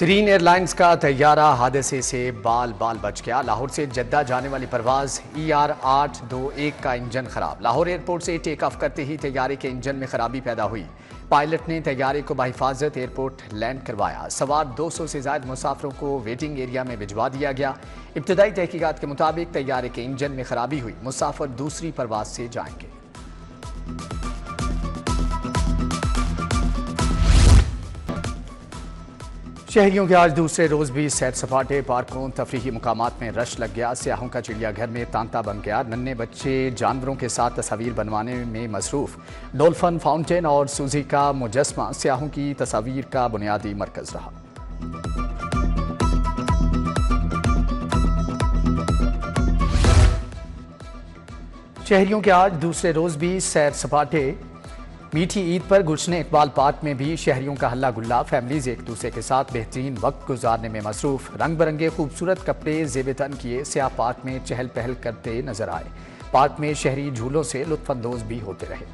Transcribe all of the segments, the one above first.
Serine airlines का तैयारा हादसे से बाल बाल बच गया। लाहौर से जद्दा जाने वाली परवाज ER-821 का इंजन खराब। लाहौर एयरपोर्ट से टेक ऑफ करते ही तैयारे के इंजन में खराबी पैदा हुई। पायलट ने तैयारे को बहिफाजत एयरपोर्ट लैंड करवाया। सवार 200 से ज्यादा मुसाफिरों को वेटिंग एरिया में भिजवा दिया गया। इब्तदाई तहकीकात के मुताबिक तैयारे के इंजन में खराबी हुई। मुसाफिर दूसरी परवाज से जाएंगे। शहरियों के आज दूसरे रोज भी सैर सपाटे, पार्कों, तफरीही मुकामात में रश लग गया। सियाहों का चिड़ियाघर में तांता बन गया। नन्हे बच्चे जानवरों के साथ तस्वीर बनवाने में मसरूफ। डॉल्फिन फाउंटेन और सूजी का मुजस्मा सियाहों की तस्वीर का बुनियादी मरकज रहा। शहरियों के आज दूसरे रोज भी सैर सपाटे। मीठी ईद पर गुलशन इकबाल पार्क में भी शहरियों का हल्ला गुल्ला। फैमिलीज एक दूसरे के साथ बेहतरीन वक्त गुजारने में मसरूफ। रंग बिरंगे खूबसूरत कपड़े जेब तन किए सियाह पार्क में चहल पहल करते नजर आए। पार्क में शहरी झूलों से लुत्फानंदोज भी होते रहे।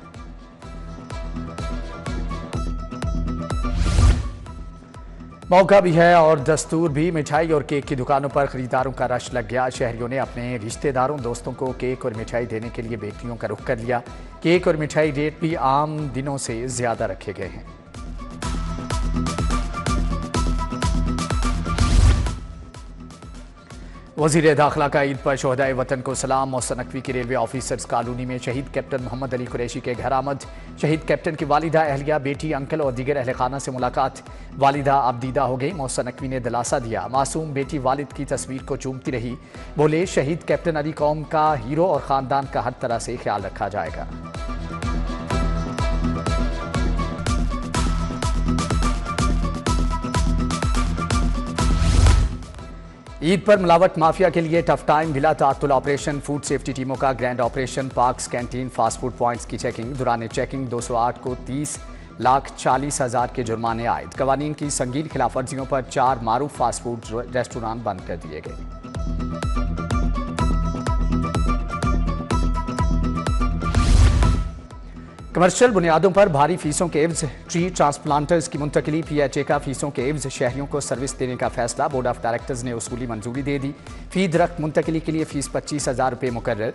मौका भी है और दस्तूर भी। मिठाई और केक की दुकानों पर खरीदारों का रश लग गया। शहरियों ने अपने रिश्तेदारों दोस्तों को केक और मिठाई देने के लिए बेकरियों का रुख कर लिया। केक और मिठाई रेट भी आम दिनों से ज्यादा रखे गए हैं। वज़ीर दाखिला का ईद पर शोहदाए वतन को सलाम। मोहसिन नकवी की रेलवे ऑफिसर्स कॉलोनी में शहीद कैप्टन मोहम्मद अली कुरैशी के घर आमद। शहीद कैप्टन की वालिदा, अहलिया, बेटी, अंकल और दीगर अहल खाना से मुलाकात। वालिदा आबदीदा हो गई। मोहसिन नकवी ने दिलासा दिया। मासूम बेटी वालिद की तस्वीर को चूमती रही। बोले, शहीद कैप्टन अली कौम का हीरो और ख़ानदान का हर तरह से ख्याल रखा जाएगा। ईद पर मिलावट माफिया के लिए टफ टाइम। बिला तातुल ऑपरेशन फूड सेफ्टी टीमों का grand operation. Parks, canteen, fast food points की चेकिंग। दौरान चेकिंग 208 को 30,40,000 के जुर्माने आयद। कवानीन की संगीन खिलाफवर्जियों पर 4 मारूफ फास्ट फूड रेस्टोरेंट बंद कर दिए गए। कमर्शियल बुनियादों पर भारी फीसों के एवज ट्री ट्रांसप्लांटर्स की मुंतकिली। PHA का फीसों के एवज शहरियों को सर्विस देने का फैसला। बोर्ड ऑफ डायरेक्टर्स ने उसूली मंजूरी दे दी। फी दरख्त मुंतकिली के लिए फीस 25,000 रुपये मुकर्रर।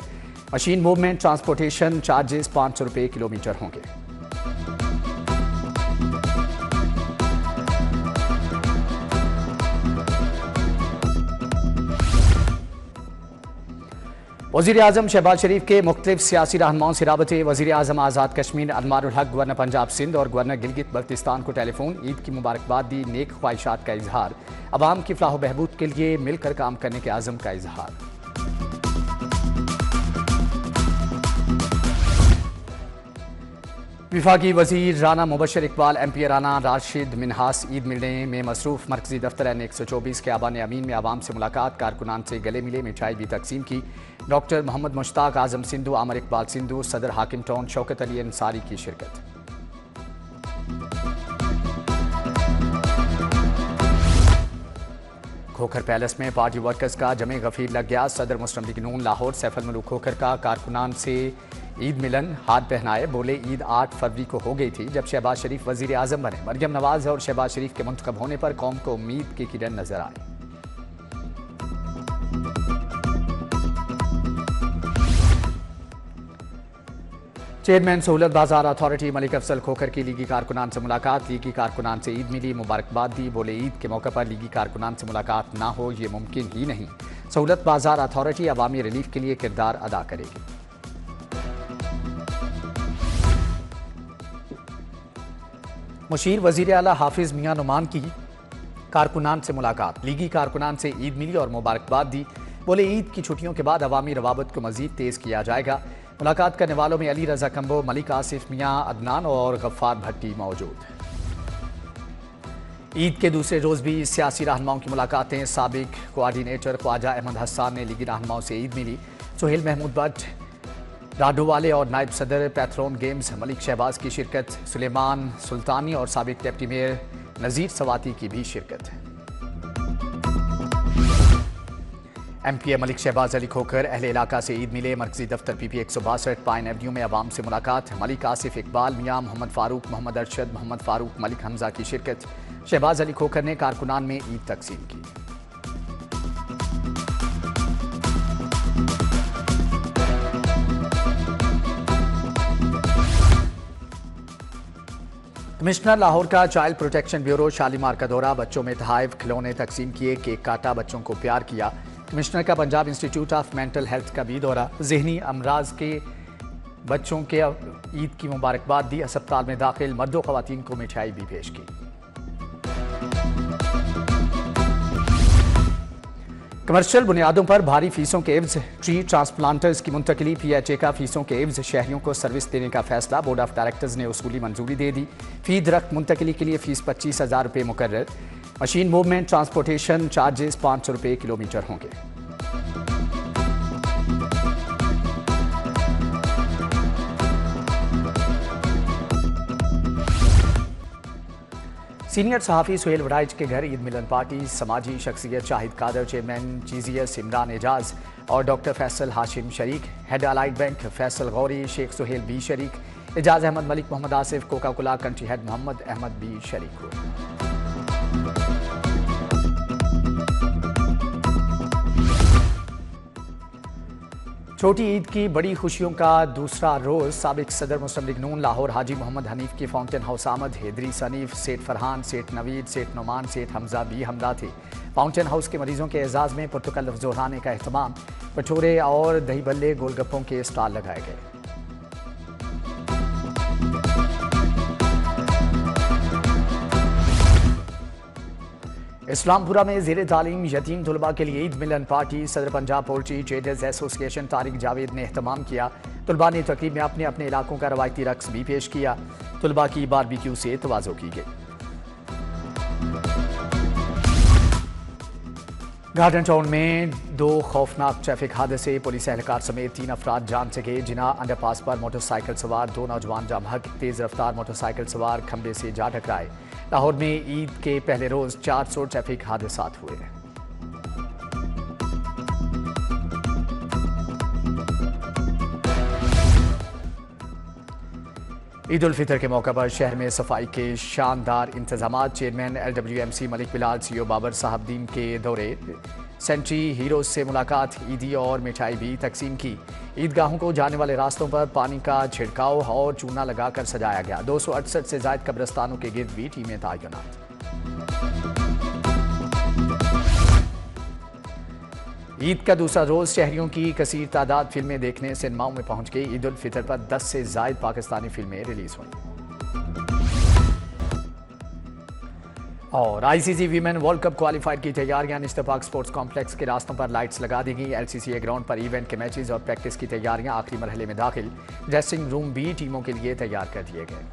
मशीन मूवमेंट ट्रांसपोर्टेशन चार्जेस 500 रुपये किलोमीटर होंगे। वज़ीर आज़म शहबाज शरीफ के मुख्तलिफ सियासी रहनुमाओं से राबते। वज़ीर आज़म आज़ाद कश्मीर अनवारुल हक, गवर्नर पंजाब सिंध और गवर्नर गिलगित बल्तिस्तान को टेलीफोन। ईद की मुबारकबाद दी। नेक ख्वाहिशात का इजहार। अवाम की फलाह बहबूद के लिए मिलकर काम करने के आज़म का इजहार। विफाकी वज़ीर राना मुबशर इकबाल, MP राना राशिद मिनहास ईद मिलने में मसरूफ। मरकजी दफ्तर N124 के आबान अमीन में आवाम से मुलाकात। कारकुनान से गले मिले, मिठाई भी तकसीम की। डॉक्टर मोहम्मद मुश्ताक, आजम सिंधु, आमर इकबाल सिंधु, सदर हाकिम टाउन शौकत अली अंसारी की शिरकत। खोखर पैलेस में पार्टी वर्कर्स का जमे गफीर लग गया। सदर मुस्लिम लीग नून लाहौर सैफुल मलूक खोखर का कारकुनान से ईद मिलन हाथ पहनाए। बोले, ईद 8 फरवरी को हो गई थी जब शहबाज शरीफ वजीर आजम बने। मरियम नवाज और शहबाज शरीफ के मुंतखब होने पर कौम को उम्मीद की किरण नजर आई। चेयरमैन सहूलत बाजार अथॉरिटी मलिक अफजल खोखर की लीगी कारकुनान से मुलाकात। लीगी कारकुनान से ईद मिली, मुबारकबाद दी। बोले, ईद के मौके पर लीगी कारकुनान से मुलाकात ना हो ये मुमकिन ही नहीं। सहूलत बाजार अथॉरिटी अवामी रिलीफ के लिए किरदार अदा करेगी। मुशीर वजीर आला हाफिज मियां नुमान की कारकुनान से मुलाकात। लीगी कारकुनान से ईद मिली और मुबारकबाद दी। बोले, ईद की छुट्टियों के बाद अवामी रवाबत को मजीद तेज किया जाएगा। मुलाकात करने वालों में अली रजा कंबो, मलिक आसिफ मियां अदनान और गफ्फार भट्टी मौजूद। ईद के दूसरे रोज भी सियासी रहनुमाओं की मुलाकातें। साबिक कोआर्डिनेटर ख्वाजा अहमद हसन ने लीगी रहनुमाओं से ईद मिली। सुहेल महमूद भट्ट, राडोवाले और नायब सदर पैथरोन गेम्स मलिक शहबाज की शिरकत। सुलेमान सुल्तानी और साबिक डिप्टी मेयर नज़ीर सवाती की भी शिरकत। MPA मलिक शहबाज अली खोखर अहले इलाका से ईद मिले। मरकजी दफ्तर PP 162 पाइन एवेन्यू में अवाम से मुलाकात। मलिक आसिफ इकबाल मियां, मोहम्मद फारूक, मोहम्मद अरशद, मोहम्मद फारूक, मलिक हमजा की शिरकत। शहबाज अली खोखर ने कारकुनान में ईद तकसीम की। कमिश्नर लाहौर का चाइल्ड प्रोटेक्शन ब्यूरो शालीमार का दौरा। बच्चों में तहाइफ, खिलौने तकसीम किए, केक काटा, बच्चों को प्यार किया। कमिश्नर का Punjab institute of mental health का भी दौरा। जहनी अमराज के बच्चों के ईद की मुबारकबाद दी। अस्पताल में दाखिल मर्दों खवातीन को मिठाई भी पेश की। कमर्शियल बुनियादों पर भारी फीसों के एवज ट्री ट्रांसप्लांटर्स की मुंतकली। PHA का फीसों के एवज शहरियों को सर्विस देने का फैसला। बोर्ड ऑफ डायरेक्टर्स ने उसूली मंजूरी दे दी। फी दरख्त मुंतकली के लिए फीस 25,000 रुपये मुकर्रर। मशीन मूवमेंट ट्रांसपोर्टेशन चार्जेस 500 रुपये किलोमीटर होंगे। सीनियर सहाफ़ी सुहेल वड़ाइच के घर ईद मिलन पार्टी। समाजी शख्सियत शाहिद कादर, चेयरमैन GZS इमरान एजाज और डॉक्टर फैसल हाशिम शरीक। Head allied bank Faisal Ghauri, Sheikh Suhail बी शरीक। Ejaz Ahmed Malik, Mohammad Asif, Coca Cola country head Mohammad Ahmed बी शरीक हुए। छोटी ईद की बड़ी खुशियों का दूसरा रोज। साबिक सदर मुस्लिम लीग नून लाहौर हाजी मोहम्मद हनीफ की फाउंटेन हाउस आमद। हैदरी सनीफ, सेठ फरहान, सेठ नवीद, सेठ नुमान, सेठ हमजा बी हमदा थे। फाउंटेन हाउस के मरीजों के एजाज में पुरतकल्लुफ़ ज़ोराने का एहतमाम। भटूरे और दही बल्ले, गोलगप्पों के स्टॉल लगाए गए। इस्लामपुरा में ज़ेरे तालीम यतीम तुलबा के लिए ईद मिलन पार्टी। सदर Punjab poultry traders association Tariq Javed ने एहतमाम किया। तुलबा ने तकरीब में अपने अपने इलाकों का रवायती रक्स भी पेश किया। तुलबा की बारबेक्यू से तवाज़ो की गई। गार्डन टाउन में 2 खौफनाक ट्रैफिक हादसे। पुलिस एहलकार समेत 3 अफराद जान से गए। जिना अंडरपास पर मोटरसाइकिल सवार 2 नौजवान जाम हक। तेज रफ्तार मोटरसाइकिल सवार खंबे से जा टकराए। लाहौर में ईद के पहले रोज 400 ट्रैफिक हादसात हुए। ईद उल फितर के मौके पर शहर में सफाई के शानदार इंतजाम। Chairman LWMC Malik Bilal, CO Babar Sahabdin के दौरे। सेंट्री हीरोज से मुलाकात। ईदी और मिठाई भी तकसीम की। ईदगाहों को जाने वाले रास्तों पर पानी का छिड़काव और चूना लगाकर सजाया गया। 268 से जायद कब्रिस्तानों के गिर्द भी टीमें तैनात। ईद का दूसरा रोज शहरियों की कसीर तादाद फिल्में देखने सिनेमाओं में पहुंच गई। ईद उल फितर पर 10 से जायद पाकिस्तानी फिल्में रिलीज हुई। और ICC women world cup qualifier की तैयारियां। इश्तफाक स्पोर्ट्स कॉम्प्लेक्स के रास्तों पर लाइट्स लगा दी गई। LCCA ग्राउंड पर इवेंट के मैचेस और प्रैक्टिस की तैयारियां आखिरी मरहले में दाखिल। ड्रेसिंग रूम भी टीमों के लिए तैयार कर दिए गए।